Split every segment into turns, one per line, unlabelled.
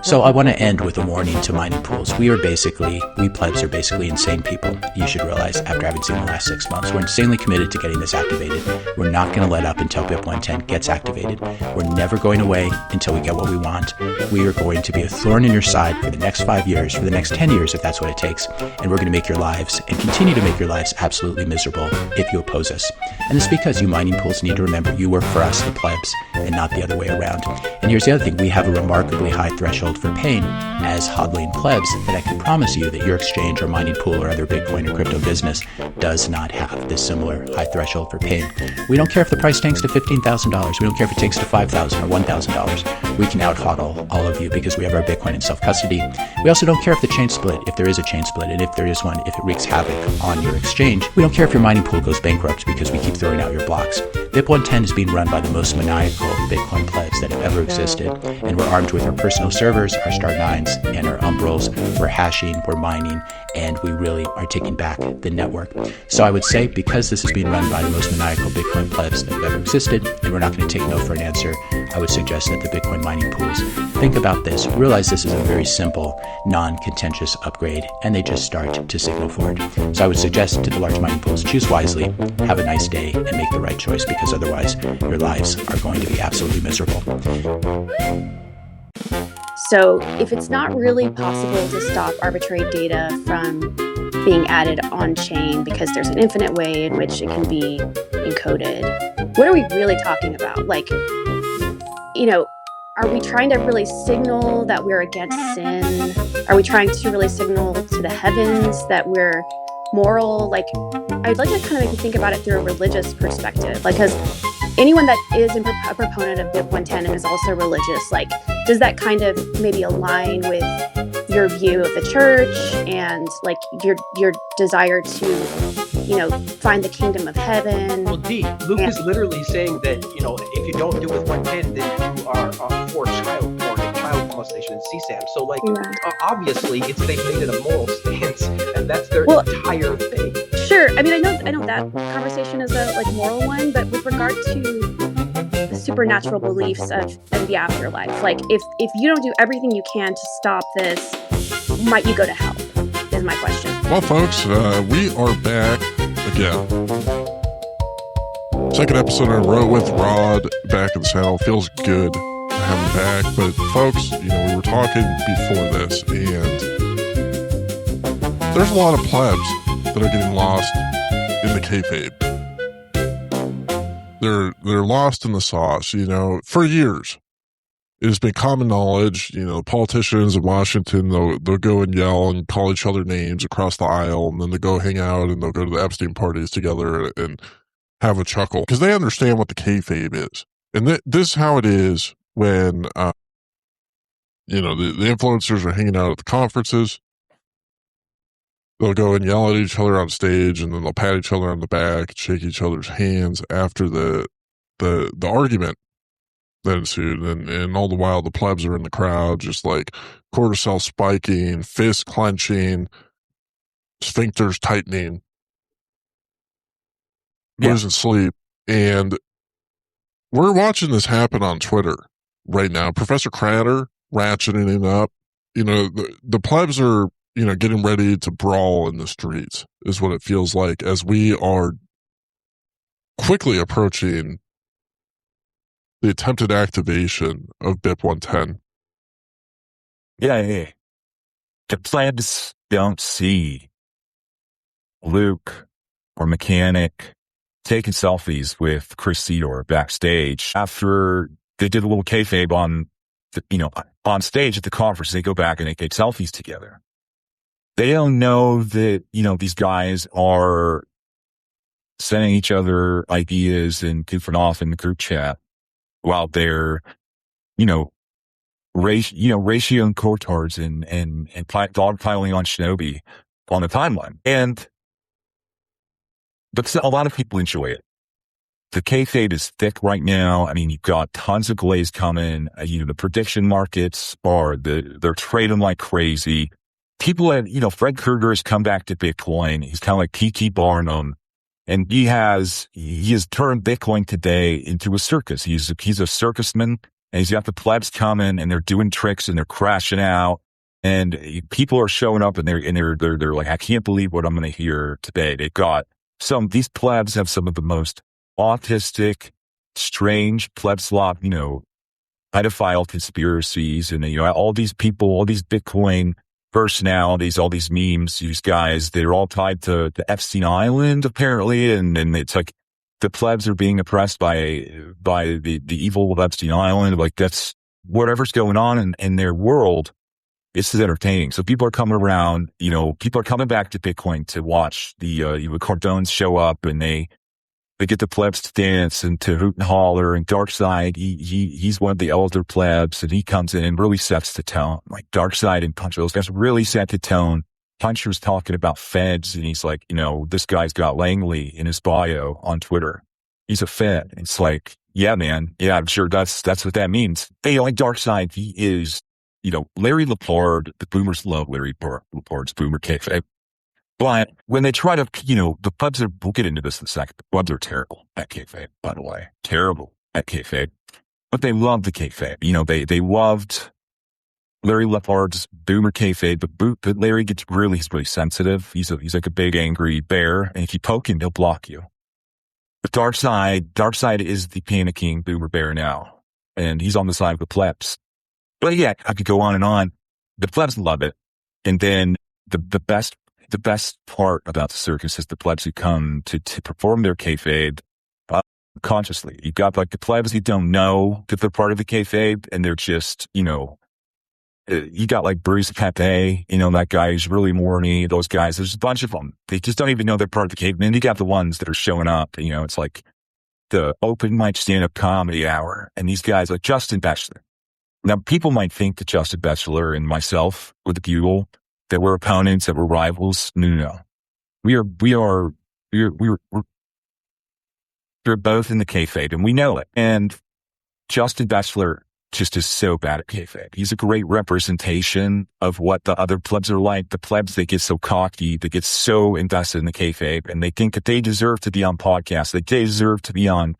So I want to end with a warning to mining pools. We plebs are basically insane people. You should realize after having seen the last 6 months, we're insanely committed to getting this activated. We're not going to let up until BIP 110 gets activated. We're never going away until we get what we want. We are going to be a thorn in your side for the next 5 years, for the next 10 years, if that's what it takes. And we're going to make your lives and continue to make your lives absolutely miserable if you oppose us. And it's because you mining pools need to remember you work for us, the plebs, and not the other way around. And here's the other thing. We have a remarkably high threshold for pain as hodling plebs that I can promise you that your exchange or mining pool or other Bitcoin or crypto business does not have this similar high threshold for pain. We don't care if the price tanks to $15,000. We don't care if it takes to $5,000 or $1,000. We can out-hodl all of you because we have our Bitcoin in self-custody. We also don't care if the chain split, if there is a chain split, and if there is one, if it wreaks havoc on your exchange. We don't care if your mining pool goes bankrupt because we keep throwing out your blocks. BIP 110 is being run by the most maniacal Bitcoin plebs that have ever existed, and we're armed with our personal servers, our Star 9s, and our Umbrals. We're hashing, we're mining, and we really are taking back the network. So I would say, because this is being run by the most maniacal Bitcoin plebs that have ever existed, and we're not going to take no for an answer, I would suggest that the Bitcoin mining pools think about this, realize this is a very simple, non-contentious upgrade, and they just start to signal for it. So I would suggest to the large mining pools, choose wisely, have a nice day, and make the right choice, because otherwise your lives are going to be absolutely miserable.
So if it's not really possible to stop arbitrary data from being added on-chain because there's an infinite way in which it can be encoded, what are we really talking about? Like, are we trying to really signal that we're against sin? Are we trying to really signal to the heavens that we're moral? Like, I'd like to kind of make you think about it through a religious perspective. Like, because anyone that is a proponent of BIP 110 and is also religious, like, does that kind of maybe align with your view of the church and like your desire to, find the kingdom of heaven?
Well, Luke is literally saying that, if you don't do with 110, then you are for child porn and child molestation and CSAM. So, obviously, they've made it a moral stance, and that's their entire thing.
Sure. I mean, I know that conversation is a moral one, but with regard to the supernatural beliefs of the afterlife, like if you don't do everything you can to stop this, might you go to hell? Is my question.
Well, folks, we are back again. Second episode in a row with Rod back in the saddle. Feels good to have him back. But folks, we were talking before this, and there's a lot of plebs that are getting lost in the kayfabe. They're lost in the sauce, for years. It has been common knowledge, politicians in Washington, they'll go and yell and call each other names across the aisle, and then they go hang out and they'll go to the Epstein parties together and have a chuckle because they understand what the kayfabe is. And this is how it is when, the influencers are hanging out at the conferences. They'll go and yell at each other on stage, and then they'll pat each other on the back, shake each other's hands after the argument that ensued. And all the while, the plebs are in the crowd, just like cortisol spiking, fist clenching, sphincters tightening, losing sleep. And we're watching this happen on Twitter right now. Professor Crater ratcheting it up. The plebs are, getting ready to brawl in the streets is what it feels like as we are quickly approaching the attempted activation of BIP 110.
Yeah. The plebs don't see Luke or Mechanic taking selfies with Chris Seedor backstage after they did a little kayfabe on stage at the conference. They go back and they take selfies together. They don't know that, these guys are sending each other ideas and goofing off in the group chat while they're, ratio and cotards and dogpiling on Shinobi on the timeline. But a lot of people enjoy it. The kayfabe is thick right now. I mean, you've got tons of glaze coming. The prediction markets they're trading like crazy. People Fred Krueger has come back to Bitcoin. He's kind of like P.T. Barnum. And he has turned Bitcoin today into a circus. He's a circusman. and he's got the plebs coming and they're doing tricks and they're crashing out. And people are showing up and they're like, I can't believe what I'm going to hear today. These plebs have some of the most autistic, strange pleb slop, pedophile conspiracies. And, all these people, all these Bitcoin personalities, all these memes, these guys, they're all tied to Epstein Island, apparently. And it's like the plebs are being oppressed by the evil of Epstein Island. Like that's whatever's going on in their world. This is entertaining. So people are coming around, people are coming back to Bitcoin to watch the Cardones show up, and they get the plebs to dance and to hoot and holler. And Darkside, he's one of the elder plebs, and he comes in and really sets the tone. Like Darkside and Puncher, those guys really set the tone. Puncher's talking about feds, and he's like, this guy's got Langley in his bio on Twitter. He's a fed. It's like, yeah, man. Yeah, I'm sure that's what that means. Hey, like Darkside, he is, Larry Lepard, the boomers love Larry Lepard's boomer kayfabe. But when they try to, the plebs we'll get into this in a second. The plebs are terrible at kayfabe, by the way. Terrible at kayfabe. But they love the kayfabe. They loved Larry Lepard's boomer kayfabe, but Larry he's really sensitive. He's like a big angry bear. And if you poke him, he'll block you. But Darkside is the panicking boomer bear now. And he's on the side of the plebs. But yeah, I could go on and on. The plebs love it. And then the best part about the circus is the plebs who come to perform their kayfabe consciously. You got like the plebs who don't know that they're part of the kayfabe, and they're just, you got like Bruce Pepe, that guy who's really morny. Those guys, there's a bunch of them. They just don't even know they're part of the kayfabe. And then you got the ones that are showing up. It's like the open mic stand-up comedy hour. And these guys like Justin Bachelor. Now, people might think that Justin Bachelor and myself with the Bugle, that we're opponents, that we're rivals. No. We're both in the kayfabe, and we know it. And Justin Bachelor just is so bad at kayfabe. He's a great representation of what the other plebs are like. The plebs, they get so cocky, they get so invested in the kayfabe, and they think that they deserve to be on podcasts, that they deserve to be on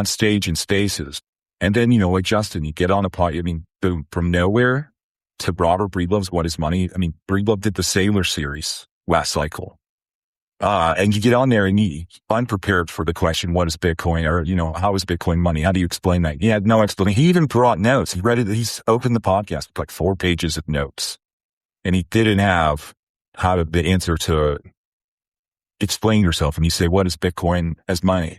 stage in spaces. And then, like Justin, you get on a pod, boom, from nowhere to Robert Breedlove's What Is Money? Breedlove did the Sailor series last cycle. And you get on there and you unprepared for the question, what is Bitcoin? Or, how is Bitcoin money? How do you explain that? He had no explanation. He even brought notes. He read it. He's opened the podcast with like 4 pages of notes. And he didn't have the answer to explain yourself. And you say, what is Bitcoin as money?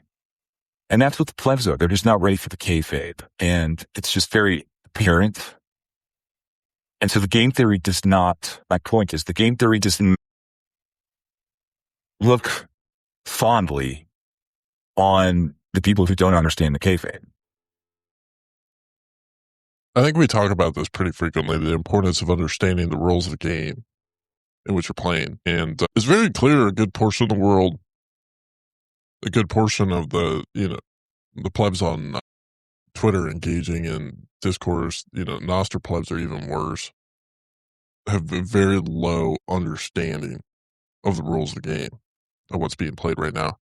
And that's what the plebs are. They're just not ready for the kayfabe. And it's just very apparent. And so the game theory my point is the game theory doesn't look fondly on the people who don't understand the kayfabe.
I think we talk about this pretty frequently, the importance of understanding the rules of the game in which you're playing. And it's very clear a good portion of the world, a good portion of the plebs on Twitter engaging in discourse, Noster plebs are even worse, have a very low understanding of the rules of the game, of what's being played right now.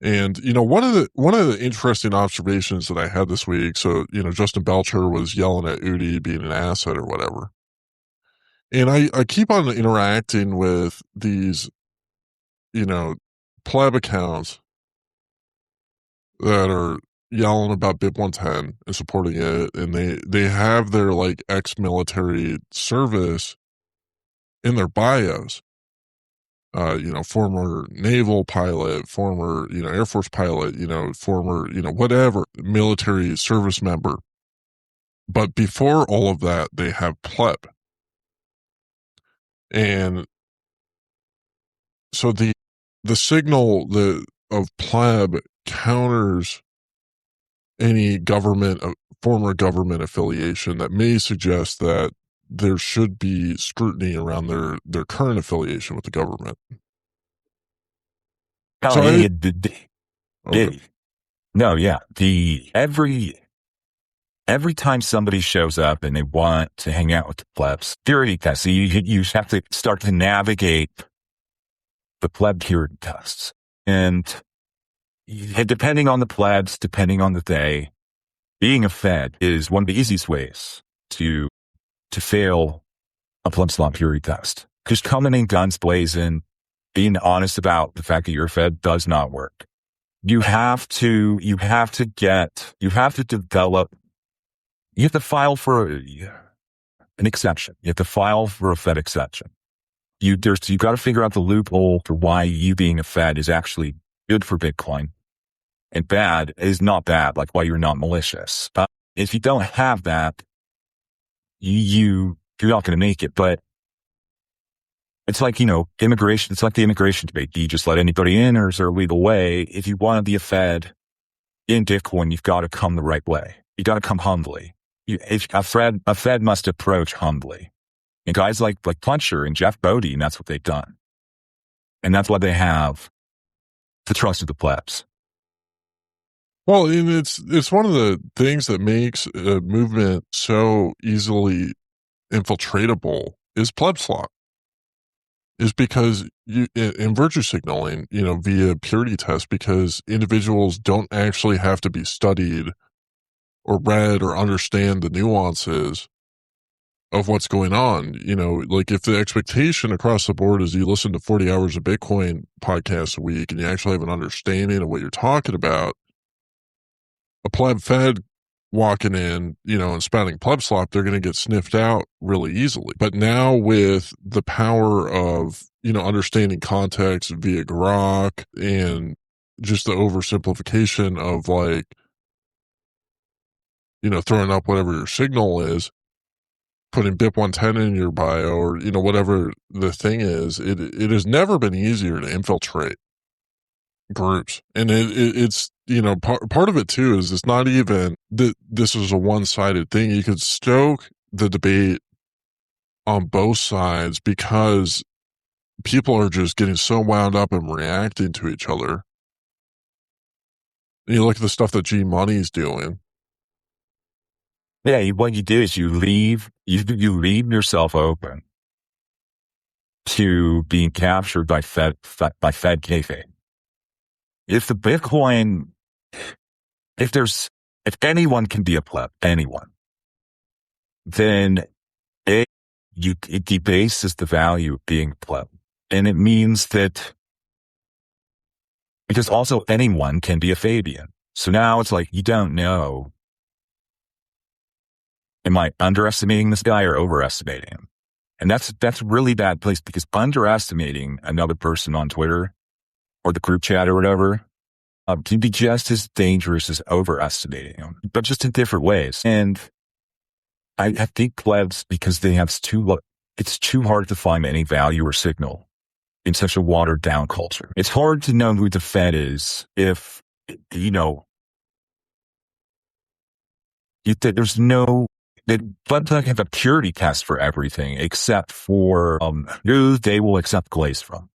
And, one of the interesting observations that I had this week, so, Justin Belcher was yelling at Udi being an asset or whatever. And I keep on interacting with these, pleb accounts that are yelling about BIP 110 and supporting it, and they have their like ex-military service in their bios. Former naval pilot, former, Air Force pilot, former, whatever, military service member. But before all of that, they have pleb. And so the signal of pleb counters any former government affiliation that may suggest that there should be scrutiny around their current affiliation with the government.
Every time somebody shows up and they want to hang out with the plebs, purity tests. So you have to start to navigate the pleb purity tests, and depending on the plebs, depending on the day, being a Fed is one of the easiest ways to fail a Pleb Slop purity test. Because coming in guns blazing, being honest about the fact that you're a Fed does not work. You have to file for an exception. You have to file for a Fed exception. You got to figure out the loophole for why you being a Fed is actually good for Bitcoin and bad is not bad, like why you're not malicious. If you don't have that, you're not going to make it. But it's like, immigration. It's like the immigration debate. Do you just let anybody in, or is there a legal way? If you want to be a Fed in Bitcoin, you've got to come the right way. You got to come humbly. A Fed must approach humbly. And guys like Puncher and Jeff Bodine, that's what they've done. And that's why they have the trust of the plebs.
Well, and it's one of the things that makes a movement so easily infiltratable is Pleb Slop. Is because in virtue signaling, via purity test, because individuals don't actually have to be studied or read or understand the nuances of what's going on. Like if the expectation across the board is you listen to 40 hours of Bitcoin podcasts a week and you actually have an understanding of what you're talking about, a pleb Fed walking in, and spouting Pleb Slop, they're going to get sniffed out really easily. But now with the power of, understanding context via Grok and just the oversimplification of throwing up whatever your signal is, putting BIP 110 in your bio or, whatever the thing is, it has never been easier to infiltrate groups. And it's, part of it too is it's not even that this is a one-sided thing. You could stoke the debate on both sides because people are just getting so wound up and reacting to each other. And you look at the stuff that G Money's doing.
Yeah, what you do is you leave yourself open to being captured by Fed kayfabe. If the Bitcoin, if anyone can be a pleb, anyone, then it debases the value of being a pleb. And it means that, because also anyone can be a Fabian. So now it's like, you don't know, am I underestimating this guy or overestimating him? And that's a really bad place, because underestimating another person on Twitter or the group chat or whatever can be just as dangerous as overestimating them, but just in different ways. And I think plebs, because it's too hard to find any value or signal in such a watered down culture. It's hard to know who the Fed is if, there's no, that plebs don't have a purity test for everything except for who they will accept glaze from.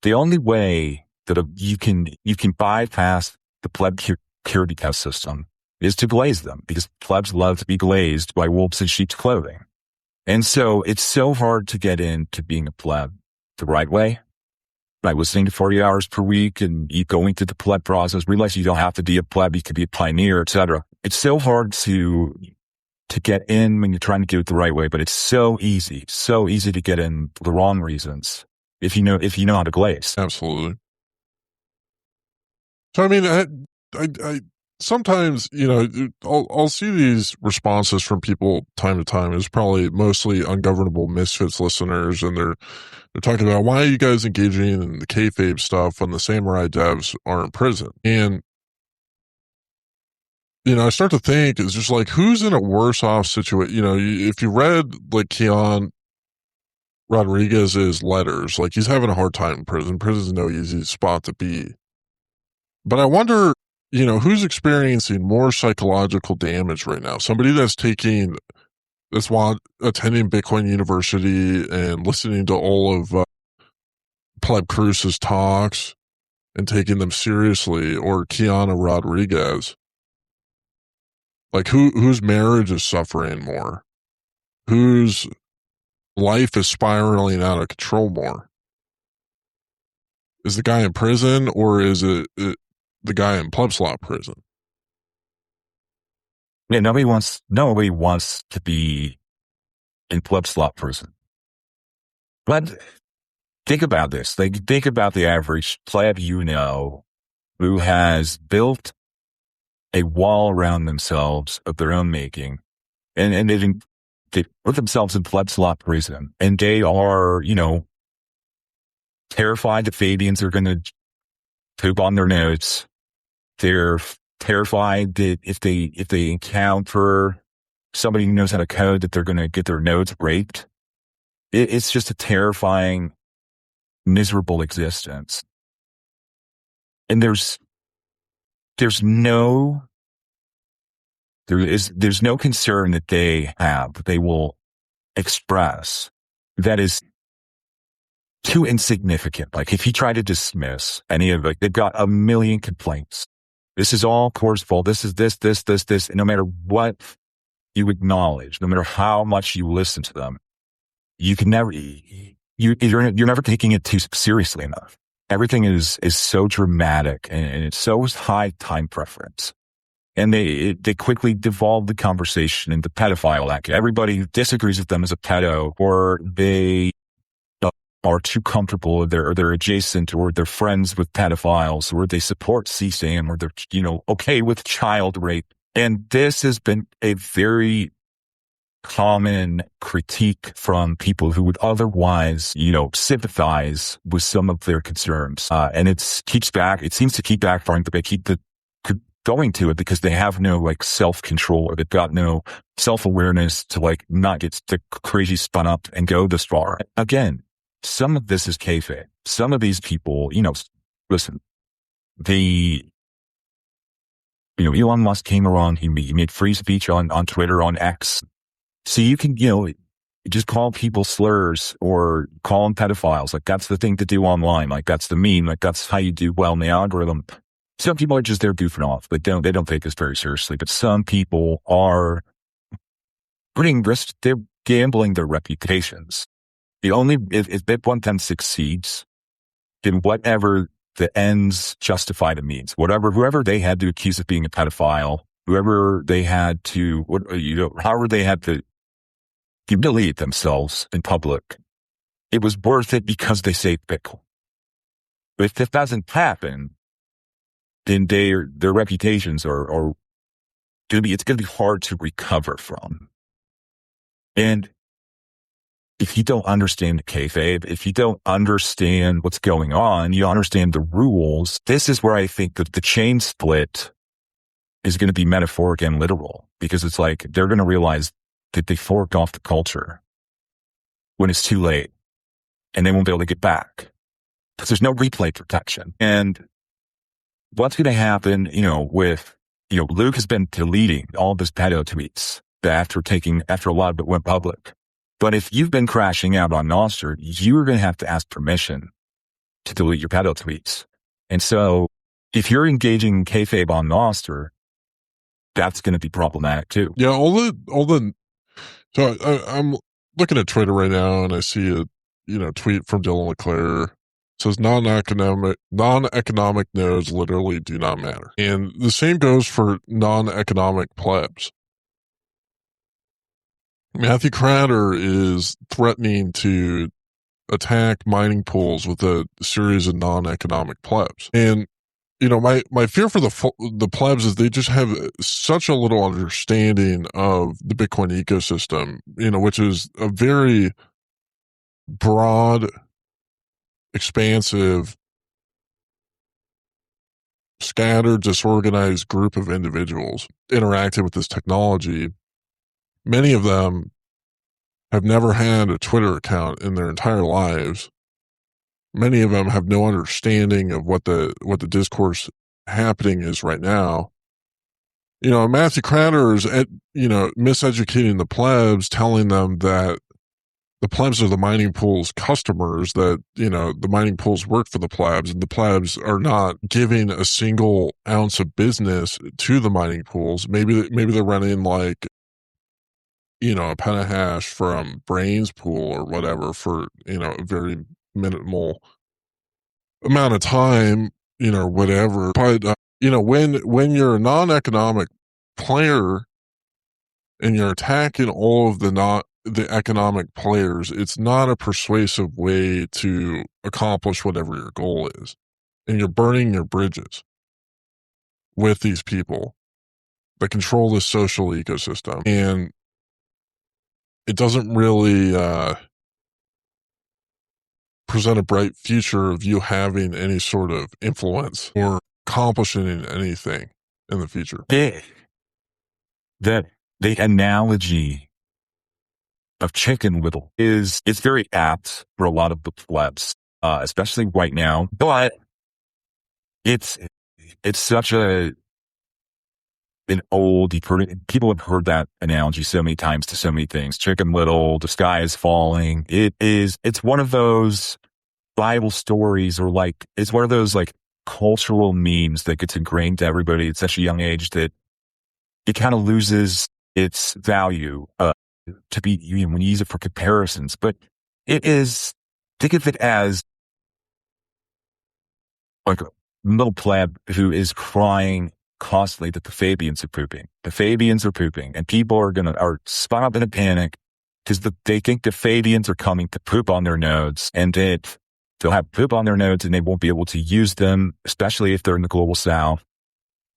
The only way that you can bypass the pleb purity test system is to glaze them, because plebs love to be glazed by wolves in sheep's clothing. And so it's so hard to get into being a pleb the right way by listening to 40 hours per week and you going through the pleb process, realize you don't have to be a pleb, you could be a pioneer, etc. It's so hard to get in when you're trying to do it the right way, but it's so easy to get in for the wrong reasons if you know how to glaze.
Absolutely. So, I mean, I sometimes, I'll see these responses from people time to time. It's probably mostly ungovernable misfits listeners, and they're talking about, why are you guys engaging in the kayfabe stuff when the samurai devs are in prison? And, I start to think, it's just like, who's in a worse off situation? If you read Keon Rodriguez's letters, he's having a hard time in prison. Prison's no easy spot to be. But I wonder, who's experiencing more psychological damage right now? Somebody that's attending Bitcoin University and listening to all of Pleb Cruz's talks and taking them seriously, or Kiana Rodriguez? Whose marriage is suffering more? Whose life is spiraling out of control more? Is the guy in prison, or is it the guy in Pleb Slop prison?
Yeah, nobody wants to be in Pleb Slop prison. But think about this. Like, think about the average pleb who has built a wall around themselves of their own making, and they put themselves in Pleb Slop prison, and they are, terrified that Fabians are going to poop on their nose. They're terrified that if they encounter somebody who knows how to code, that they're going to get their nodes raped. It's just a terrifying, miserable existence. And there's no concern that they will express that is too insignificant. Like, if you try to dismiss any of it, they've got a million complaints. This is all Core's fault. This is this. And no matter what you acknowledge, no matter how much you listen to them, you can never, you're never taking it too seriously enough. Everything is so dramatic, and it's so high time preference. And they quickly devolve the conversation into pedophile. Like, everybody disagrees with them as a pedo, or they are too comfortable, or they're adjacent, or they're friends with pedophiles, or they support CSAM, or they're, okay with child rape. And this has been a very common critique from people who would otherwise, sympathize with some of their concerns. And it seems to keep backfiring, but they keep going to it because they have no self-control, or they've got no self-awareness to not get crazy spun up and go this far. Again, some of this is kayfabe. Some of these people, listen, Elon Musk came around, he made free speech on Twitter, on X. So you can, just call people slurs or call them pedophiles. Like, that's the thing to do online. Like, that's the meme. Like, that's how you do well in the algorithm. Some people are just there goofing off. They don't take this very seriously. But some people are putting risk. They're gambling their reputations. If BIP 110 succeeds, then whatever the ends justify the means. Whoever they had to accuse of being a pedophile, whoever they had to, however they had to humiliate themselves in public, it was worth it because they saved Bitcoin. But if that doesn't happen, then their reputations are it's going to be hard to recover from. And if you don't understand the kayfabe, if you don't understand what's going on, you don't understand the rules, this is where I think that the chain split is going to be metaphoric and literal, because it's like they're going to realize that they forked off the culture when it's too late, and they won't be able to get back because there's no replay protection. And what's going to happen, with, Luke has been deleting all of his pedo tweets after a lot of it went public. But if you've been crashing out on Nostr, you're going to have to ask permission to delete your pedo tweets. And so if you're engaging in kayfabe on Nostr, that's going to be problematic too.
Yeah, so I'm looking at Twitter right now, and I see a tweet from Dylan LeClaire. It says non-economic nodes literally do not matter. And the same goes for non-economic plebs. Matthew Cratter is threatening to attack mining pools with a series of non-economic plebs. And, my fear for the plebs is they just have such a little understanding of the Bitcoin ecosystem, which is a very broad, expansive, scattered, disorganized group of individuals interacting with this technology. Many of them have never had a Twitter account in their entire lives. Many of them have no understanding of what the discourse happening is right now. Matthew Cratter is, miseducating the plebs, telling them that the plebs are the mining pool's customers, that, the mining pools work for the plebs, and the plebs are not giving a single ounce of business to the mining pools. Maybe they're running a petahash from Brains pool or whatever for, a very minimal amount of time, whatever. But, when you're a non-economic player and you're attacking all of the economic players, it's not a persuasive way to accomplish whatever your goal is. And you're burning your bridges with these people that control this social ecosystem. And it doesn't really present a bright future of you having any sort of influence or accomplishing anything in the future.
The analogy of Chicken Little it's very apt for a lot of the plebs, especially right now, but it's such an old, people have heard that analogy so many times to so many things. Chicken Little, the sky is falling. It's one of those Bible stories, or like, it's one of those like cultural memes that gets ingrained to everybody at such a young age that it kind of loses its value, to be, when you use it for comparisons. But it is, think of it as like a little pleb who is crying constantly that the Fabians are pooping. The Fabians are pooping, and people are spun up in a panic because they think the Fabians are coming to poop on their nodes, and they'll have poop on their nodes and they won't be able to use them, especially if they're in the global south,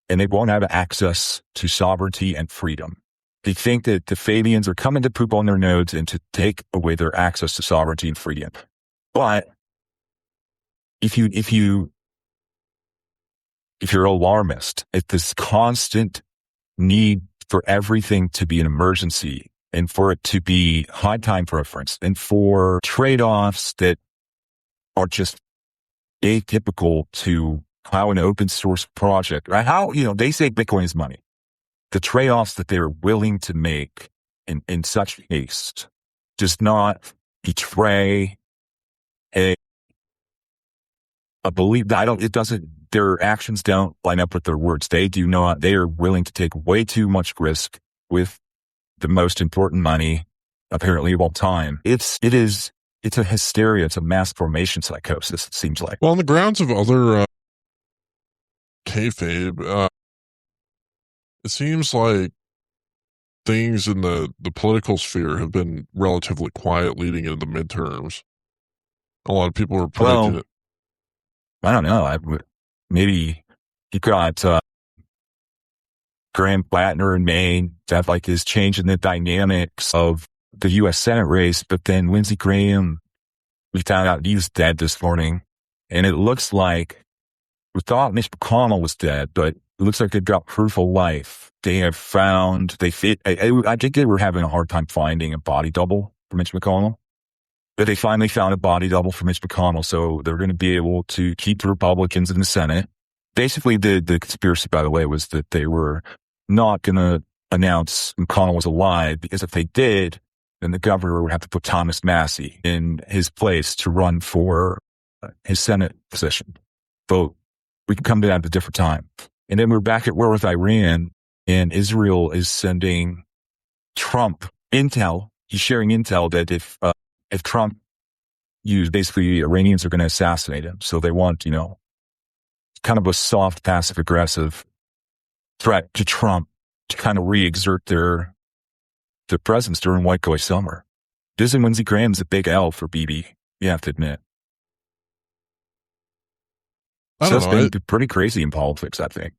and they won't have access to sovereignty and freedom. They think that the Fabians are coming to poop on their nodes and to take away their access to sovereignty and freedom. But if you're alarmist at this constant need for everything to be an emergency, and for it to be high time preference, and for trade-offs that are just atypical to how an open source project, right? How, they say Bitcoin is money. The trade-offs that they're willing to make in such haste does not betray a belief that their actions don't line up with their words. They are willing to take way too much risk with the most important money, apparently, of all time. It's a hysteria. It's a mass formation psychosis, it seems like.
Well, on the grounds of other kayfabe, it seems like things in the political sphere have been relatively quiet leading into the midterms. A lot of people are predicting it.
I don't know. Maybe you got Graham Plattner in Maine that is changing the dynamics of the U.S. Senate race, but then Lindsey Graham, we found out he's dead this morning, and it looks like we thought Mitch McConnell was dead, but it looks like they've got proof of life. They have found, I think they were having a hard time finding a body double for Mitch McConnell, but they finally found a body double for Mitch McConnell, so they're going to be able to keep the Republicans in the Senate. Basically, the conspiracy, by the way, was that they were not going to announce McConnell was alive, because if they did, then the governor would have to put Thomas Massey in his place to run for his Senate position. But we can come to that at a different time. And then we're back at war with Iran, and Israel is sending Trump intel. He's sharing intel that if Trump basically Iranians are going to assassinate him. So they want, kind of a soft, passive aggressive threat to Trump to kind of re-exert their presence during White Boy Summer. This and Lindsey Graham's a big L for BB, you have to admit. It's been pretty crazy in politics, I think.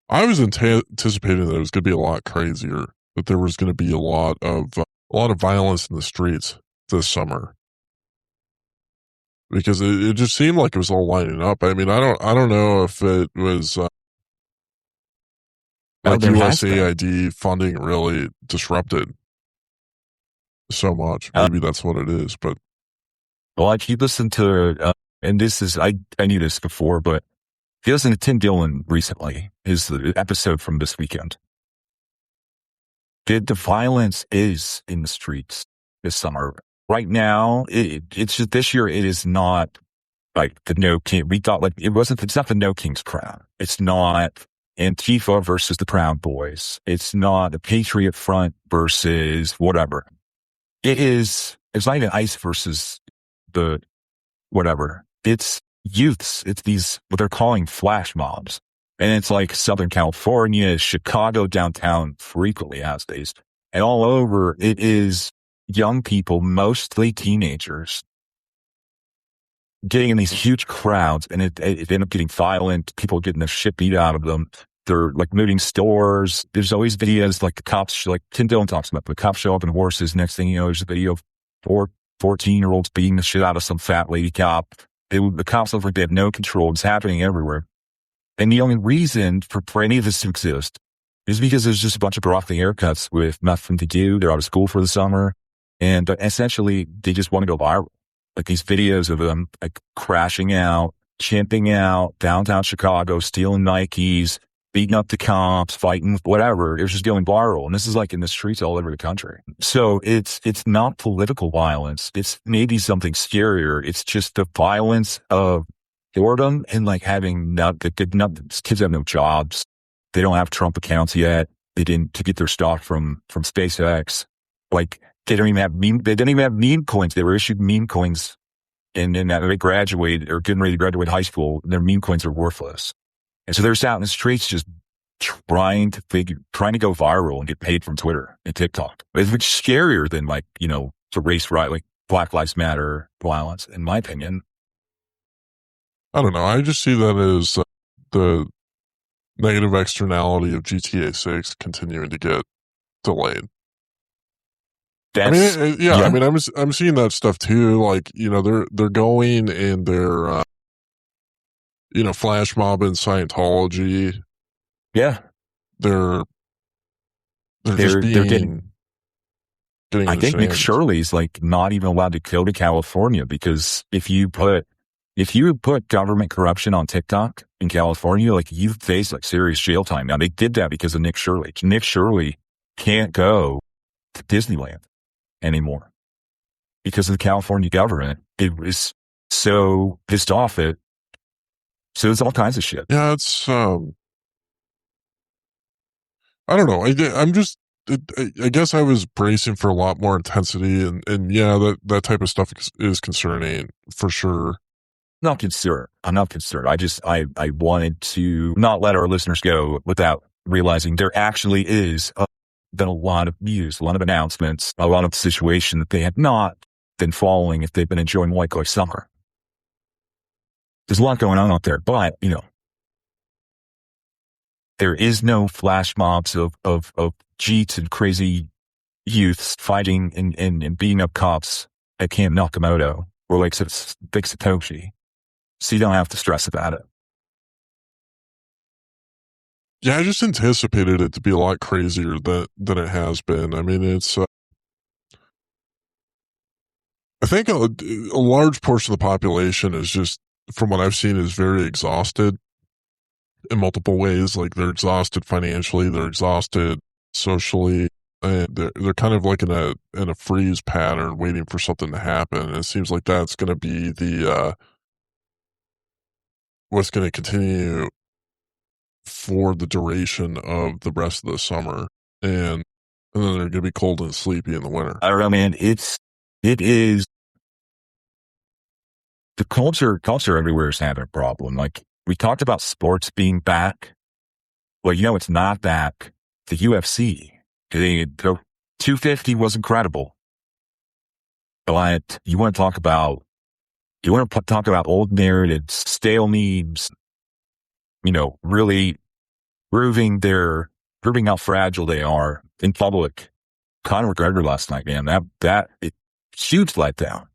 I was anticipating that it was going to be a lot crazier, that there was going to be a lot of violence in the streets this summer, because it just seemed like it was all lining up. I mean, I don't know if it was like USAID funding really disrupted so much. Maybe that's what it is. But
I keep listening to, and this is I knew this before, but if you listen to Tim Dillon recently, his episode from this weekend, the violence is in the streets this summer. Right now, it's just this year. It is not like the No King. We thought it's not the No King's Crown. It's not Antifa versus the Proud Boys. It's not the Patriot Front versus whatever. It's not even ICE versus the whatever. It's youths. It's these, what they're calling flash mobs. And it's like Southern California, Chicago downtown frequently has these. And all over, it is young people, mostly teenagers, getting in these huge crowds, and it ended up getting violent. People getting the shit beat out of them. They're like looting stores. There's always videos like the cops, like Tim Dillon talks about, the cops show up in horses. Next thing you know, there's a video of 14-year-olds beating the shit out of some fat lady cop. The cops look like they have no control. It's happening everywhere. And the only reason for any of this to exist is because there's just a bunch of broccoli haircuts with nothing to do. They're out of school for the summer. And essentially, they just want to go viral. Like these videos of them like crashing out, chimping out, downtown Chicago, stealing Nikes, beating up the cops, fighting, whatever. It was just going viral. And this is like in the streets all over the country. So it's not political violence. It's maybe something scarier. It's just the violence of boredom and like having kids have no jobs. They don't have Trump accounts yet. They didn't to get their stock from SpaceX. Like they don't even have meme coins. They were issued meme coins and then they graduated or getting ready to graduate high school. Their meme coins are worthless. And so they're just out in the streets just trying to go viral and get paid from Twitter and TikTok. It's much scarier than like, the race riot, like Black Lives Matter violence, in my opinion.
I don't know. I just see that as the negative externality of GTA 6 continuing to get delayed. I'm seeing that stuff too. Like, they're going and they're, flash mobbing Scientology.
Yeah.
They're getting
I think Nick Shirley's like not even allowed to go to California because if you put government corruption on TikTok in California, like you face like serious jail time. Now they did that because of Nick Shirley. Nick Shirley can't go to Disneyland anymore because of the California government. It was so pissed off it. So it's all kinds of shit.
Yeah, it's I don't know. I guess I was bracing for a lot more intensity, and yeah, that type of stuff is concerning for sure.
I'm not concerned. I wanted to not let our listeners go without realizing there actually is been a lot of news, a lot of announcements, a lot of situation that they have not been following if they've been enjoying White Claw summer. There's a lot going on out there, but there is no flash mobs of cheats and crazy youths fighting and beating up cops at Camp Nakamoto or like Big Satoshi. So you don't have to stress about it.
Yeah, I just anticipated it to be a lot crazier than it has been. I mean, it's I think a large portion of the population is just, from what I've seen, is very exhausted in multiple ways. Like they're exhausted financially, they're exhausted socially, and they're kind of like in a freeze pattern, waiting for something to happen. And it seems like that's going to be the what's going to continue for the duration of the rest of the summer, and then they're going to be cold and sleepy in the winter.
I don't know, man. It is the culture everywhere is having a problem. Like we talked about sports being back. Well, it's not back. The UFC, the 250 was incredible. But you want to talk about old narratives, stale memes, really proving how fragile they are in public. Conor McGregor last night, man, that huge letdown.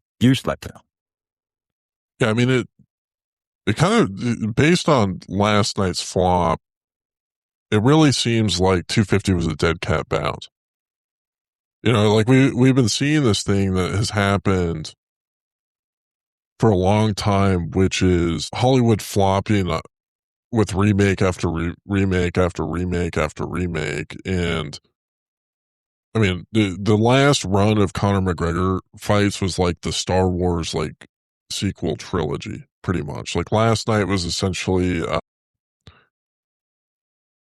Yeah, I mean, it kind of, based on last night's flop, it really seems like 250 was a dead cat bounce. Like we've been seeing this thing that has happened for a long time, which is Hollywood flopping with remake after remake after remake after remake. And I mean, the last run of Conor McGregor fights was like the Star Wars like sequel trilogy, pretty much. Like last night was essentially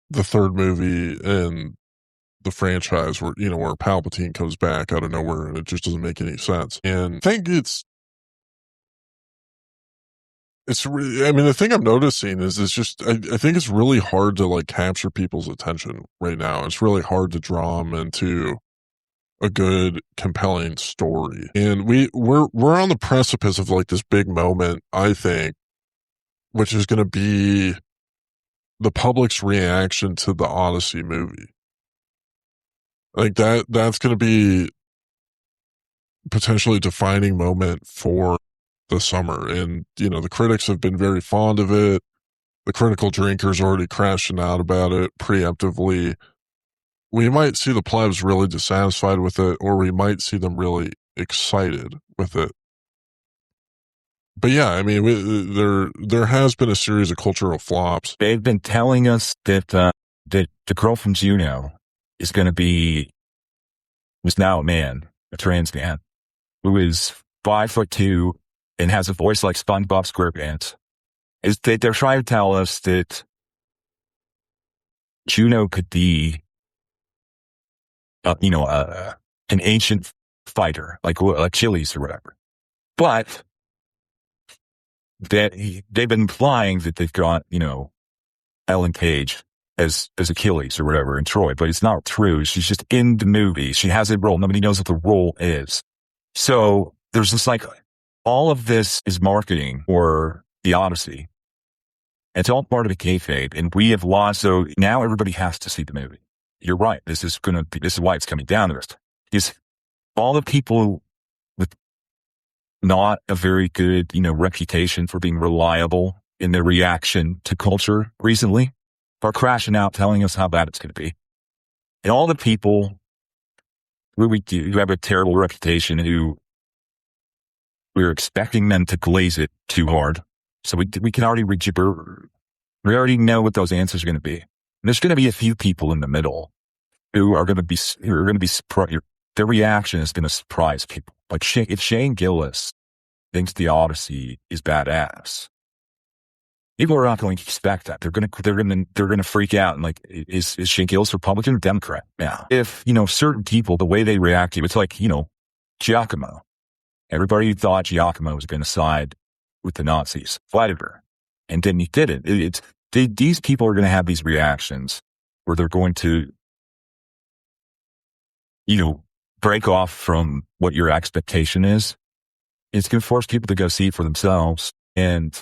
the third movie in the franchise where Palpatine comes back out of nowhere and it just doesn't make any sense. And I think it's it's really, I mean, the thing I'm noticing is it's just, I think it's really hard to like capture people's attention right now. It's really hard to draw them into a good, compelling story. And we're on the precipice of like this big moment, I think, which is going to be the public's reaction to the Odyssey movie. Like that's going to be potentially a defining moment for the summer. And, you know, the critics have been very fond of it. The critical drinkers already crashing out about it preemptively. We might see the plebs really dissatisfied with it, or we might see them really excited with it. But yeah, I mean, there has been a series of cultural flops.
They've been telling us that that the girl from Juno is going to was now a man, a trans man, who is 5'2" and has a voice like SpongeBob SquarePants. Is that they're trying to tell us that Juno could be, an ancient fighter, like Achilles or whatever. But that they've been implying that they've got, Ellen Page as Achilles or whatever in Troy, but it's not true. She's just in the movie. She has a role. Nobody knows what the role is. So there's this like, all of this is marketing for the Odyssey. It's all part of the kayfabe, and we have lost. So now everybody has to see the movie. You're right. This is why it's coming down to us. Is all the people with not a very good, reputation for being reliable in their reaction to culture recently are crashing out, telling us how bad it's going to be. And all the people who have a terrible reputation and who we're expecting them to glaze it too hard. So we can already we already know what those answers are going to be. And there's going to be a few people in the middle who are going to be surprised. Their reaction is going to surprise people. Like if Shane Gillis thinks the Odyssey is badass, people are not going to expect that. They're going to freak out and like, is Shane Gillis Republican or Democrat? Yeah. If, certain people, the way they react to it, it's like, Giacomo. Everybody thought Giacomo was going to side with the Nazis, flattered her, and then he didn't. These people are going to have these reactions where they're going to, break off from what your expectation is. It's going to force people to go see it for themselves. And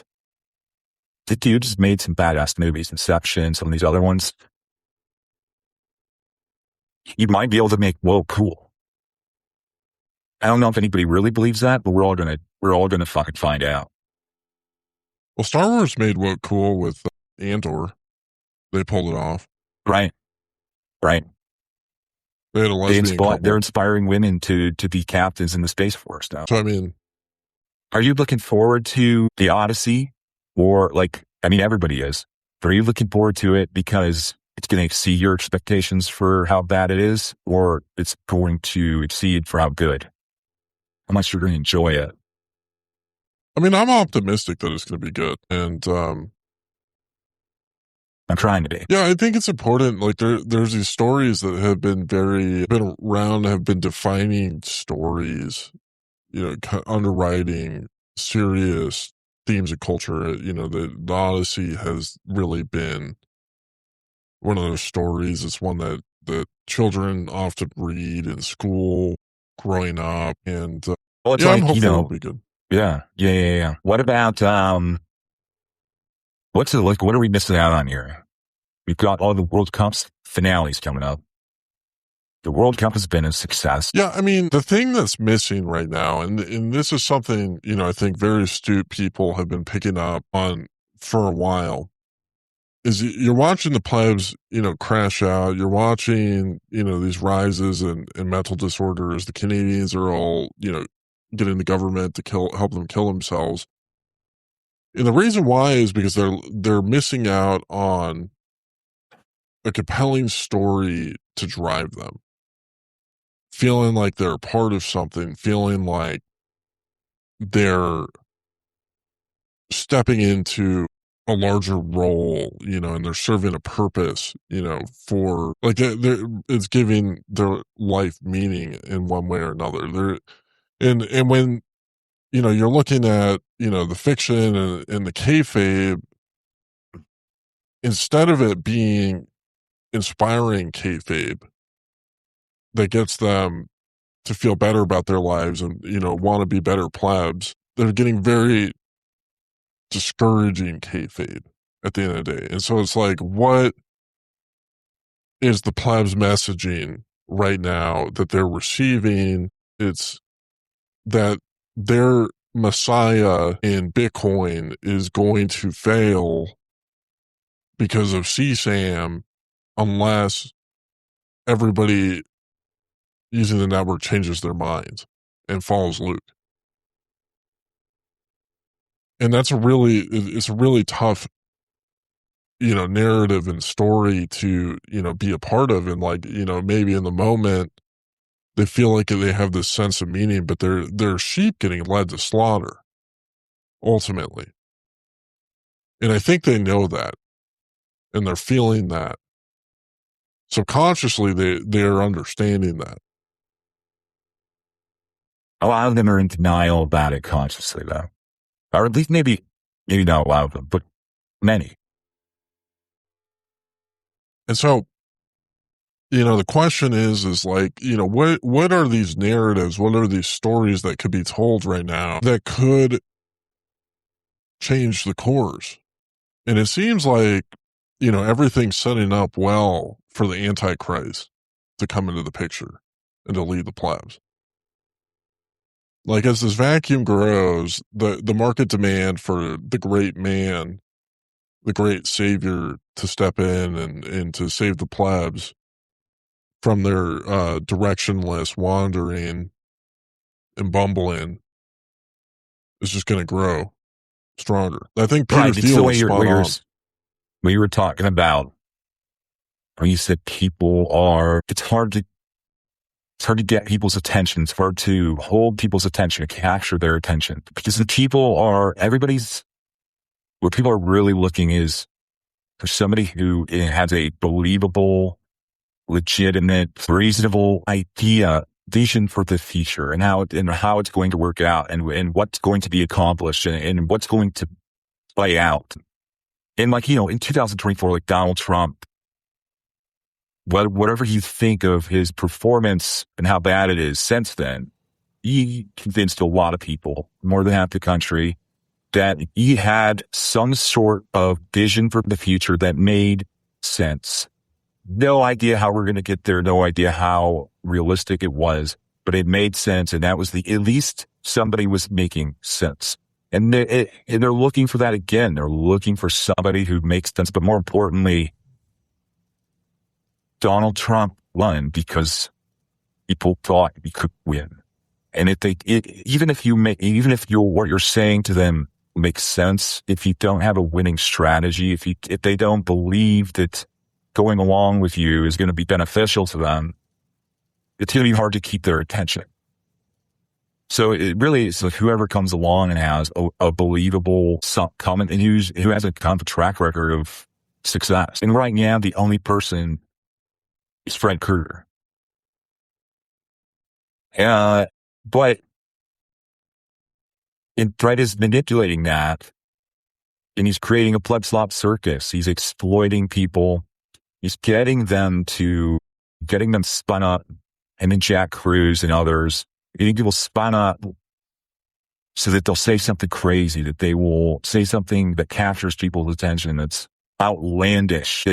the dude just made some badass movies, Inception, some of these other ones. You might be able to make whoa cool. I don't know if anybody really believes that, but we're all gonna fucking find out.
Well, Star Wars made what cool with Andor. They pulled it off.
Right.
They had a lesbian couple.
They're inspiring women to be captains in the Space Force now.
So, I mean,
are you looking forward to the Odyssey? Or everybody is. But are you looking forward to it because it's going to exceed your expectations for how bad it is? Or it's going to exceed for how good? How much you're going to enjoy it?
I mean, I'm optimistic that it's going to be good. And,
I'm trying to be.
Yeah, I think it's important. Like there's these stories that have been around, have been defining stories, underwriting serious themes of culture. The Odyssey has really been one of those stories. It's one that children often read in school growing up. And
well, it's
I'm hopeful it'll be good.
Yeah. What about, what are we missing out on here? We've got all the World Cup's finales coming up. The World Cup has been a success.
Yeah, I mean, the thing that's missing right now, and this is something, I think very astute people have been picking up on for a while, is you're watching the plebs, crash out. You're watching, these rises in mental disorders. The Canadians are all, getting the government to help them kill themselves. And the reason why is because they're missing out on a compelling story to drive them. Feeling like they're part of something, feeling like they're stepping into a larger role, and they're serving a purpose, for like it's giving their life meaning in one way or another. And when you're looking at, the fiction and the kayfabe, instead of it being inspiring kayfabe that gets them to feel better about their lives and, want to be better plebs, they're getting very discouraging kayfabe at the end of the day. And so it's like, what is the plebs messaging right now that they're receiving? It's that their messiah in Bitcoin is going to fail because of CSAM unless everybody using the network changes their minds and follows Luke. And it's a really tough, narrative and story to, be a part of. And like, maybe in the moment they feel like they have this sense of meaning, but they're sheep getting led to slaughter ultimately. And I think they know that and they're feeling that. Subconsciously, they're understanding that.
A lot of them are in denial about it consciously, though. Or at least maybe not a lot of them, but many.
And so, the question is like, what are these narratives? What are these stories that could be told right now that could change the course? And it seems like, everything's setting up well for the Antichrist to come into the picture and to lead the plebs. Like, as this vacuum grows, the market demand for the great man, the great savior to step in and to save the plebs from their directionless wandering and bumbling is just going to grow stronger. I think Peter Thiel was spot on.
What you were talking about, when you said it's hard to get people's attention. It's hard to hold people's attention, to capture their attention. Because what people are really looking is for somebody who has a believable, legitimate, reasonable vision for the future and how it's going to work out and what's going to be accomplished and what's going to play out. And in 2024, like Donald Trump, whatever you think of his performance and how bad it is since then, he convinced a lot of people, more than half the country, that he had some sort of vision for the future that made sense. No idea how we're going to get there. No idea how realistic it was, but it made sense. And that was at least somebody was making sense. And they're looking for that again. They're looking for somebody who makes sense. But more importantly, Donald Trump won because people thought he could win. And even if what you're saying to them makes sense, if you don't have a winning strategy, if they don't believe that going along with you is going to be beneficial to them, it's going to be hard to keep their attention. So it really is like whoever comes along and has a believable comment and who has a kind of track record of success. And right now, the only person is Fred Krueger. But Fred is manipulating that, and he's creating a pleb slop circus. He's exploiting people. He's getting them spun up, him and Jack Cruz and others, getting people spun up so that they'll say something crazy, that they will say something that captures people's attention that's outlandish.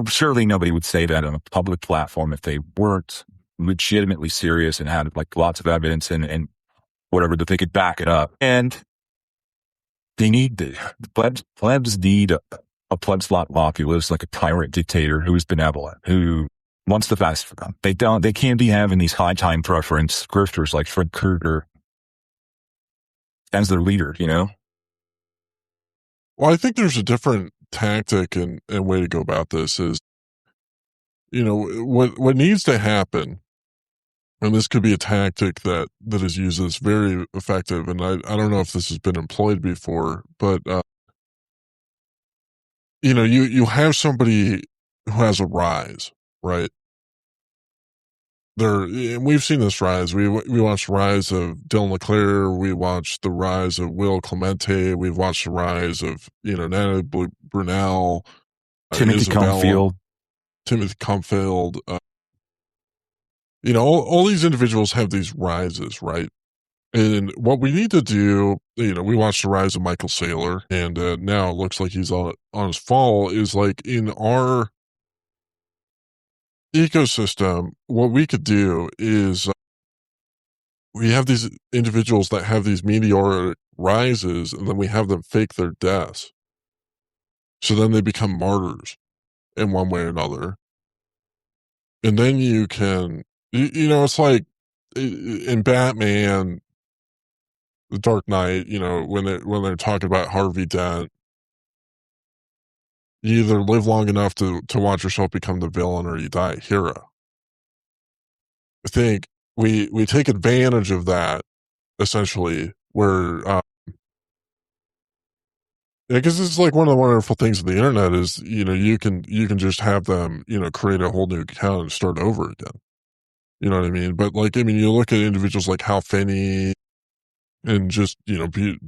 Surely nobody would say that on a public platform if they weren't legitimately serious and had lots of evidence and whatever that they could back it up. And they need the plebs need a pleb slot populace, like a tyrant dictator who is benevolent, who wants the best for them. They can't be having these high time preference grifters like Fred Krueger as their leader,
Well, I think there's a different tactic and way to go about this is, what needs to happen, and this could be a tactic that is used that's very effective, and I don't know if this has been employed before, but, you have somebody who has a rise, right? we've seen this rise. We watched the rise of Dylan LeClaire. We watched the rise of Will Clemente. We've watched the rise of, Natalie Brunel,
Timothy
Isabella, Timothy Comfield. All these individuals have these rises, right? And what we need to do, we watched the rise of Michael Saylor, and now it looks like he's on his fall, is like in our ecosystem, what we could do is we have these individuals that have these meteoric rises, and then we have them fake their deaths. So then they become martyrs in one way or another. And then you can, it's like in Batman, The Dark Knight, when they're talking about Harvey Dent, you either live long enough to watch yourself become the villain or you die a hero. I think we take advantage of that, essentially, where because it's like one of the wonderful things of the internet is, you can just have them, create a whole new account and start over again. You know what I mean? But you look at individuals like Hal Finney and just,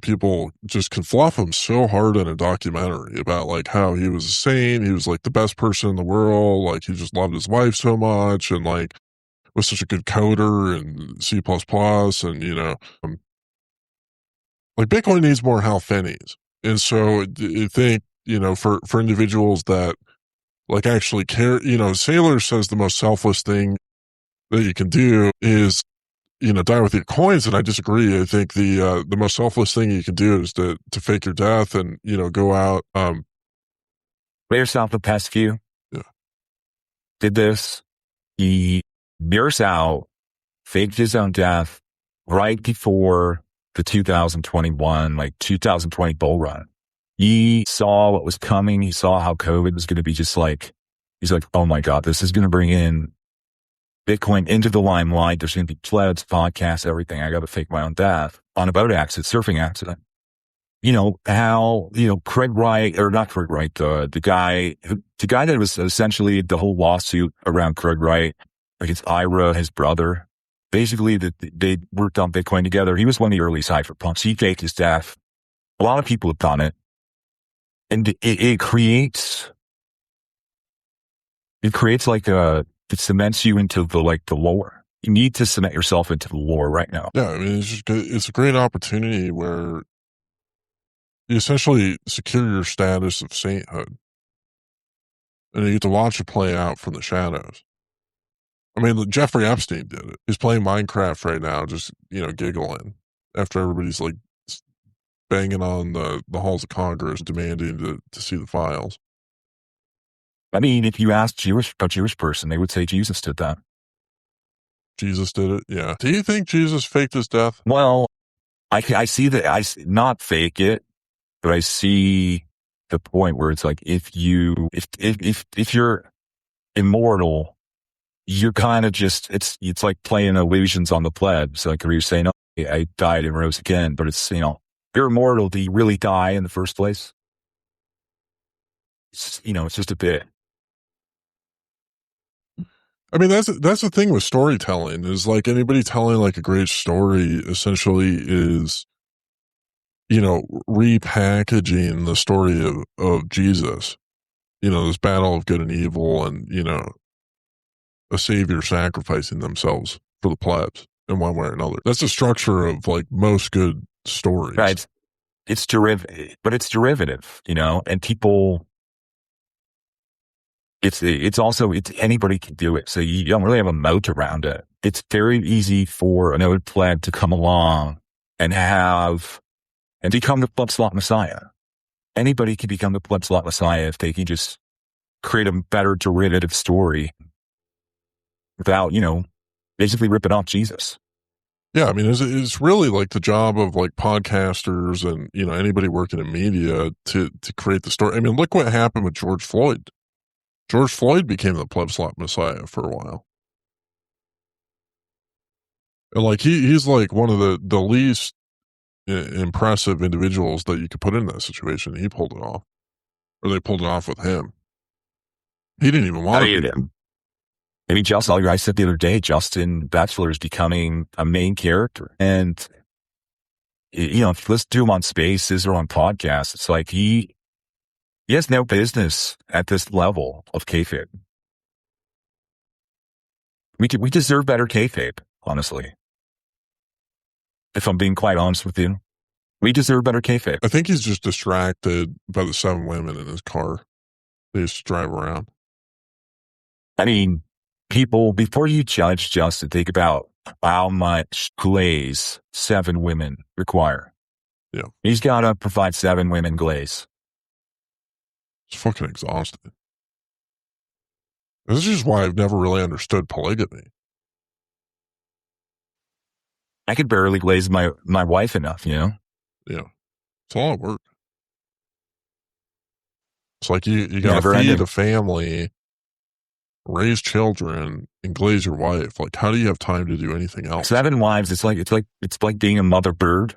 people just can fluff him so hard in a documentary about like how he was a saint. He was like the best person in the world. Like he just loved his wife so much and like was such a good coder and C++ and, like Bitcoin needs more Hal Finneys. And so I think, for individuals that like actually care, Saylor says the most selfless thing that you can do is, die with your coins. And I disagree. I think the most selfless thing you can do is to fake your death and, go out.
Yourself the past few.
Yeah.
Did this. He bears out, faked his own death right before the 2020 bull run. He saw what was coming. He saw how COVID was going to be he's like, oh my God, this is going to bring in Bitcoin into the limelight. There's going to be plebs, podcasts, everything. I got to fake my own death on a boat accident, surfing accident. Craig Wright, or not Craig Wright, the guy that was essentially the whole lawsuit around Craig Wright against Ira, his brother. Basically, they worked on Bitcoin together. He was one of the early cypherpunks. He faked his death. A lot of people have done it. And it creates like it cements you into the lore. You need to cement yourself into the lore right now.
Yeah, I mean, it's a great opportunity where you essentially secure your status of sainthood. And you get to watch it play out from the shadows. I mean, Jeffrey Epstein did it. He's playing Minecraft right now, just, giggling after everybody's like banging on the halls of Congress demanding to see the files.
I mean, if you ask a Jewish person, they would say Jesus did that.
Jesus did it? Yeah. Do you think Jesus faked his death?
Well, I see that. Not fake it, but I see the point where it's like, if you're immortal, you're kind of just, it's like playing illusions on the plebs. Like, where you're saying, oh, I died and rose again, but it's, you're immortal. Do you really die in the first place? It's just a bit.
I mean, that's the thing with storytelling is like anybody telling like a great story essentially is, repackaging the story of Jesus, this battle of good and evil and, a savior sacrificing themselves for the plebs in one way or another. That's the structure of like most good stories.
Right. It's derivative, but it's derivative, and people, it's also anybody can do it. So you don't really have a moat around it. It's very easy for another pleb to come along and become the Pleb Slop Messiah. Anybody can become the Pleb Slop Messiah if they can just create a better derivative story without, basically ripping off Jesus.
Yeah, I mean, it's really like the job of like podcasters and, anybody working in media to create the story. I mean, look what happened with George Floyd. George Floyd became the Pleb Slop Messiah for a while. And like he's like one of the least impressive individuals that you could put in that situation. He pulled it off. Or they pulled it off with him. He didn't even want to.
I mean, Justin, like I said the other day, Justin Bachelor is becoming a main character. And, if you listen to him on Spaces or on podcasts, it's like he has no business at this level of kayfabe. We deserve better kayfabe, honestly. If I'm being quite honest with you, we deserve better kayfabe.
I think he's just distracted by the 7 women in his car. They used to drive around.
I mean, people, before you judge Justin, think about how much glaze 7 women require.
Yeah.
He's got to provide 7 women glaze.
It's fucking exhausting. This is just why I've never really understood polygamy.
I could barely glaze my wife enough,
Yeah. It's a lot of work. It's like you got to feed a family, raise children, and glaze your wife. Like, how do you have time to do anything else?
7 wives. It's like being a mother bird.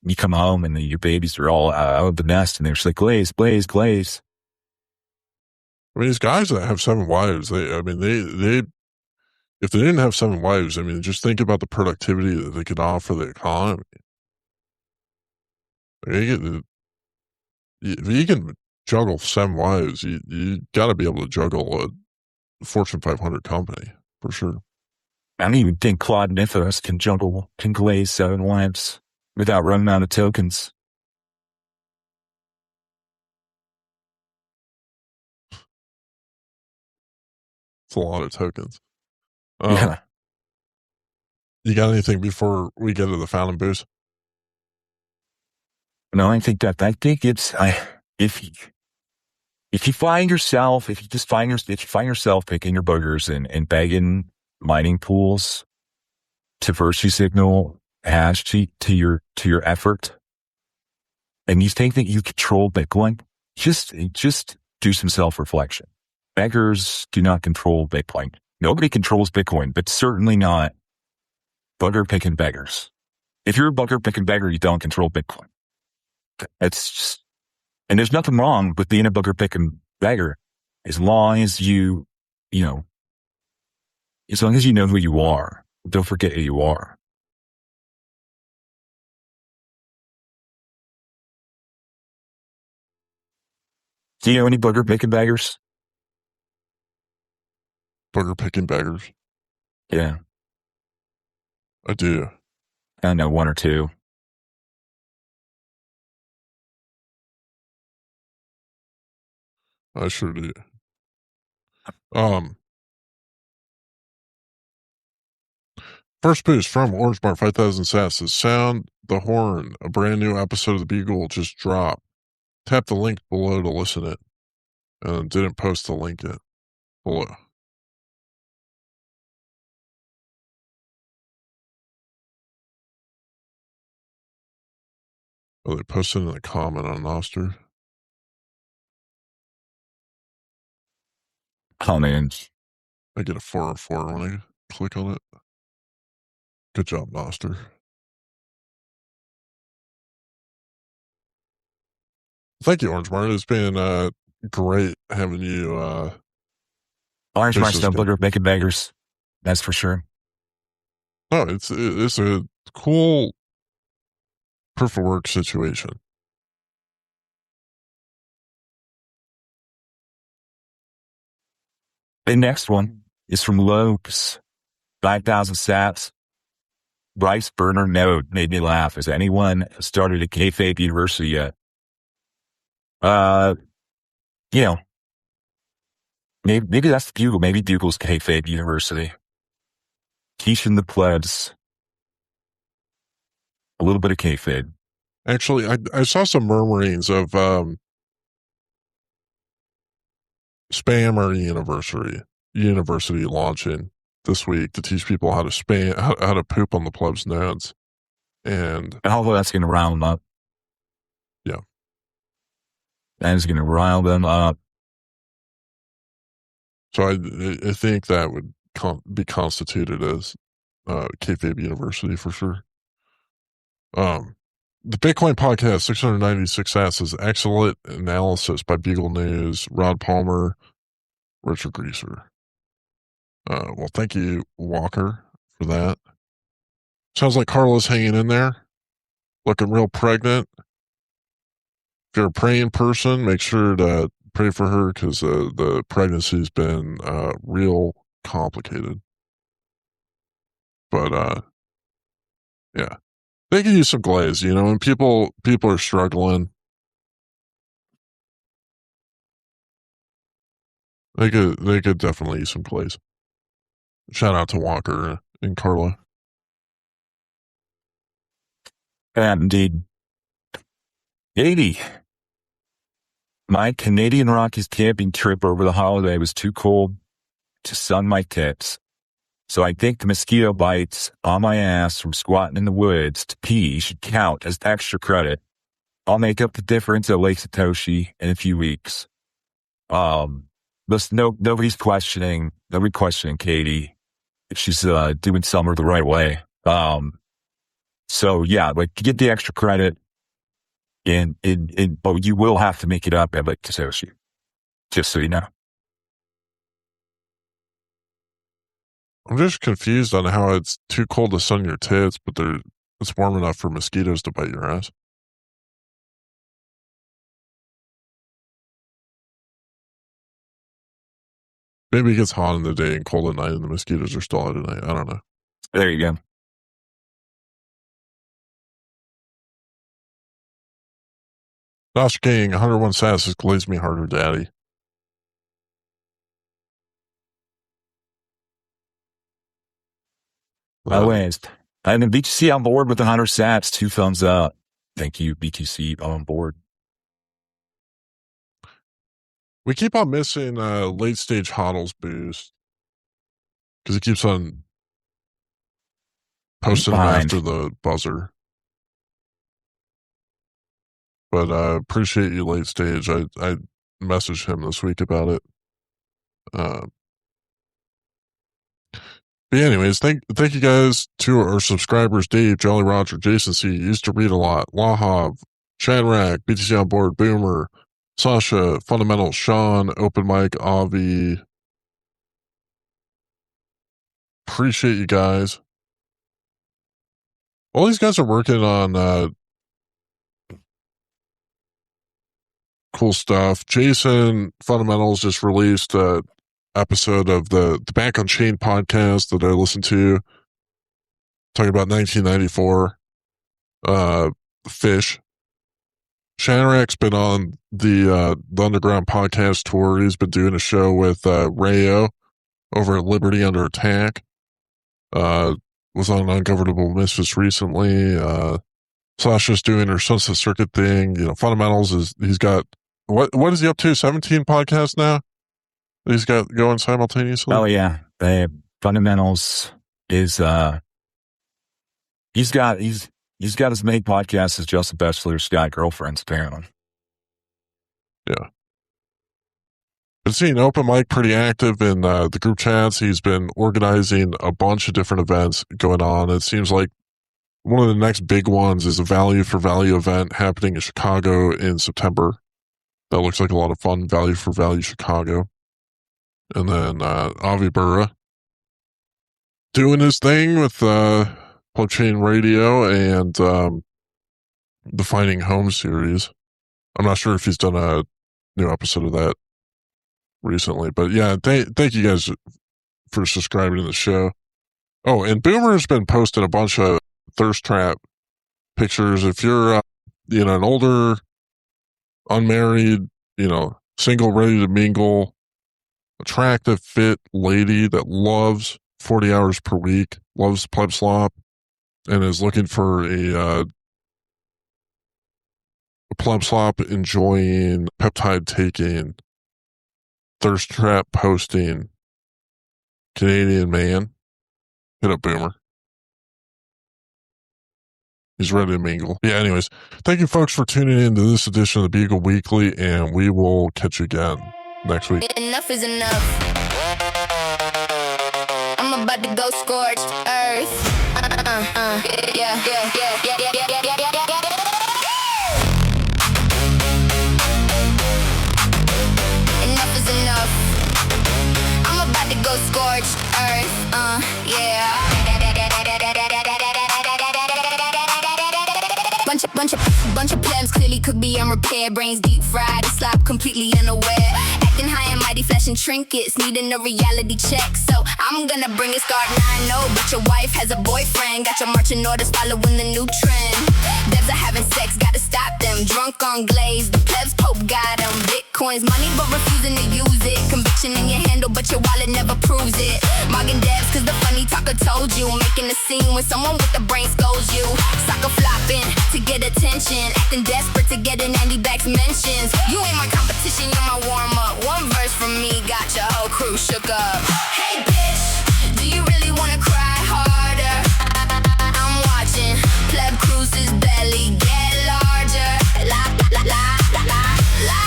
You come home and your babies are all out of the nest, and they're just like glaze, glaze, glaze.
I mean, these guys that have 7 wives, they if they didn't have 7 wives, I mean, just think about the productivity that they could offer the economy. If you can juggle 7 wives, you got to be able to juggle a Fortune 500 company, for sure.
I don't even think Claude Nithos can glaze 7 wives without running out of tokens.
It's a lot of tokens.
Yeah.
You got anything before we get to the fountain booze?
No, I think it's if you find yourself picking your boogers and begging mining pools to virtue signal hash to your effort, and you think that you control Bitcoin, just do some self-reflection. Beggars do not control Bitcoin. Nobody controls Bitcoin, but certainly not bugger picking beggars. If you're a bugger picking beggar, you don't control Bitcoin. It's just, and there's nothing wrong with being a bugger picking beggar as long as as long as you know who you are. Don't forget who you are. Do you know any bugger picking beggars?
Bugger picking beggars?
Yeah.
I do.
I know 1 or 2.
I sure do. First boost from Orange Bar 5000 sats says, sound the horn. A brand new episode of the Bugle just dropped. Tap the link below to listen it. And didn't post the link yet. Below. Oh, they posted in a comment on Noster.
Oh, man.
I get a 404 when I click on it. Good job, Noster. Thank you, Orange Martin. It's been great having you.
Orange Martin's no bugger making beggars. That's for sure.
No, it's a cool proof of work situation.
The next one is from Lopes. 5,000 sats. Bryce Burner Node made me laugh. Has anyone started a kayfabe university yet? Maybe that's Bugle. Maybe Bugle's kayfabe university. Teaching the plebs a little bit of kayfabe.
Actually, I saw some murmurings of Spammer University launching this week to teach people how to spam, how to poop on the plebs' nodes. And
although that's going to rile them up.
Yeah.
That is going to rile them up.
So I think that would be constituted as kayfabe university for sure. The Bitcoin podcast 696 asks excellent analysis by Bugle News, Rod Palmer, Richard Greaser. Well, thank you, Walker, for that. Sounds like Carla's hanging in there, looking real pregnant. If you're a praying person, make sure to pray for her because the pregnancy's been real complicated. But yeah, they could use some glaze, you know, and people are struggling. They could definitely use some glaze. Shout out to Walker and Carla.
Indeed. 80. My Canadian Rockies camping trip over the holiday was too cold to sun my tips. So I think the mosquito bites on my ass from squatting in the woods to pee should count as extra credit. I'll make up the difference at Lake Satoshi in a few weeks. Nobody's questioning Katie if she's doing summer the right way. So yeah, like get the extra credit, but you will have to make it up at Lake Satoshi, just so you know.
I'm just confused on how it's too cold to sun your tits, but it's warm enough for mosquitoes to bite your ass. Maybe it gets hot in the day and cold at night and the mosquitoes are still out at night. I don't know.
There you go.
Josh King, 101 Sass has glazed me harder, daddy.
Always. And then BTC on board with the 100 sats, 2 thumbs up. Thank you, BTC on board.
We keep on missing late stage hodls boost because it keeps on posting them after the buzzer. But I appreciate you, late stage. I messaged him this week about it. But anyways, thank you guys to our subscribers: Dave, Jolly Roger, Jason C, used to read a lot, Lahav, Shadrack, BTC on board, Boomer, Sasha, Fundamental, Sean, Open Mic, Avi. Appreciate you guys. All these guys are working on cool stuff. Jason, Fundamentals, just released an episode of the Back on Chain podcast that I listened to, talking about 1994 fish. Shadrack's been on the Underground podcast tour. He's been doing a show with Rayo over at Liberty Under Attack. Was on Ungovernable Misfits recently. Sasha's doing her Sunset Circuit thing. You know, Fundamentals he's got what is he up to? 17 podcasts now that he's got going simultaneously.
Oh yeah, Fundamentals is he's got as many podcasts as Justin Bachelor's got girlfriends apparently.
Yeah. Been seeing Open Mic pretty active in the group chats. He's been organizing a bunch of different events going on. It seems like one of the next big ones is a Value for Value event happening in Chicago in September. That looks like a lot of fun. Value for Value Chicago. And then Avi Burra doing his thing with Pleb Chain Radio and the Finding Home series. I'm not sure if he's done a new episode of that recently, but yeah, thank you guys for subscribing to the show. Oh, and Boomer's been posting a bunch of thirst trap pictures. If you're an older, unmarried, single, ready to mingle, attractive, fit lady that loves 40 hours per week, loves Pleb Slop, and is looking for a Pleb Slop enjoying, peptide taking, thirst trap posting Canadian man, hit up Boomer. He's ready to mingle. Yeah, anyways, thank you folks for tuning in to this edition of the Bugle Weekly, and we will catch you again next week.
Enough is enough. I'm about to go scorched earth. Yeah. Enough is enough. I'm about to go scorched Bunch of plebs clearly could be unrepaired. Brains deep fried, slop completely unaware. Acting high and mighty, flashing trinkets, needing a reality check. So I'm gonna bring it, start 9-0. But your wife has a boyfriend, got your marching orders following the new trend. Devs are having sex, gotta stop them. Drunk on glaze, the plebs Pope got them. Bitcoin's money, but refusing to use it. Conviction in your handle, but your wallet never proves it. Mugging devs, cause the funny talker told you. Making a scene when someone with the brain scolds you. Soccer flopping to get attention, acting desperate to get an Andy Bags mentions. You ain't my competition, you're my warm-up. One verse from me got your whole crew shook up. Hey bitch, do you really wanna cry harder? I'm watching Pleb Cruise's belly get larger. La la la la la la.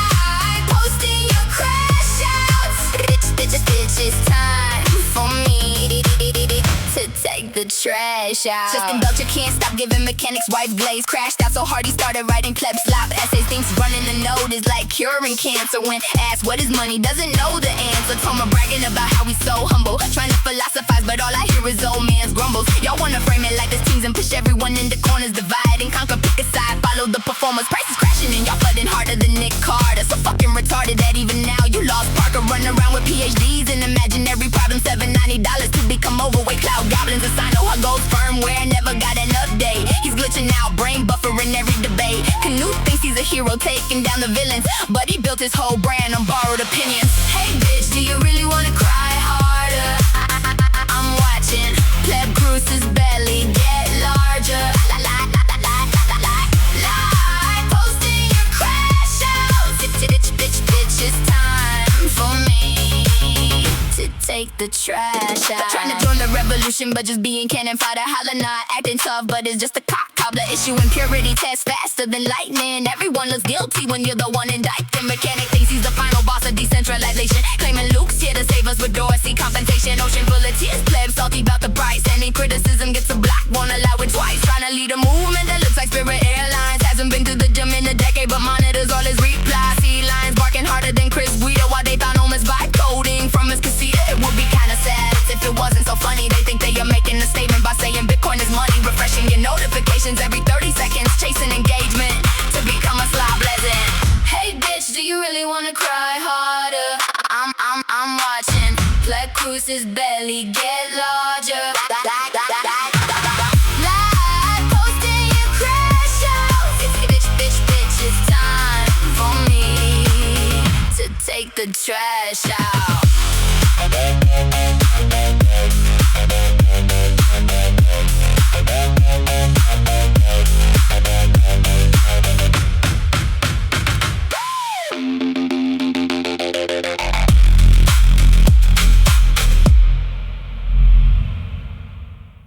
Posting your crash outs. Bitch, it's time for me to take the trash out. Just indulge, you can't stop giving mechanics wife glaze. Crashed out so hard he started writing pleb slop essays. Things running the note is like curing cancer. When asked what is money, doesn't know the answer. Toma bragging about how he's so humble, trying to philosophize, but all I hear is old man's grumbles. Y'all wanna frame it like this teams and push everyone into corners. Divide and conquer, pick a side, follow the performers. Prices crashing and y'all flooding harder than Nick Carter. So fucking retarded that even now you lost Parker. Run around with PhDs and imaginary problems. $790 to become overweight. Cloud goblins assign her goals firmware, never got an update. He's glitching out, brain buffering every debate. Canute thinks he's a hero taking down the villains, but he built his whole brand on borrowed opinions. Hey bitch, do you really wanna cry harder? I'm watching Pleb Cruise's belly get larger. La la la la la la la la. Posting your crash out. Bitch, it's time for me to take the trash out. Trying to join the revolution, but just being cannon fodder. Holla not acting tough, but it's just a cock cobbler. Issuing purity tests faster than lightning. Everyone looks guilty when you're the one indicted. Mechanic thinks he's the final boss of decentralization, claiming Luke's here to save us with Dorsey compensation. Ocean full of tears, pleb salty about the price. Any criticism gets a block, won't allow it twice. Trying to lead a movement that looks like Spirit Airlines. Hasn't been to the gym in a decade, but monitors all his replies. Sea lions barking harder than Chris Guido while they thought Oma's vibe coding from his casita. It would be kinda sad if it wasn't so funny. They think they are making a statement by saying Bitcoin is money. Refreshing your notifications every 30 seconds, chasing engagement to become a slop legend. Hey bitch, do you really wanna cry harder? I'm watching Pleb Cruise's belly get larger. Live posting your crash out. Bitch, it's time for me to take the trash out.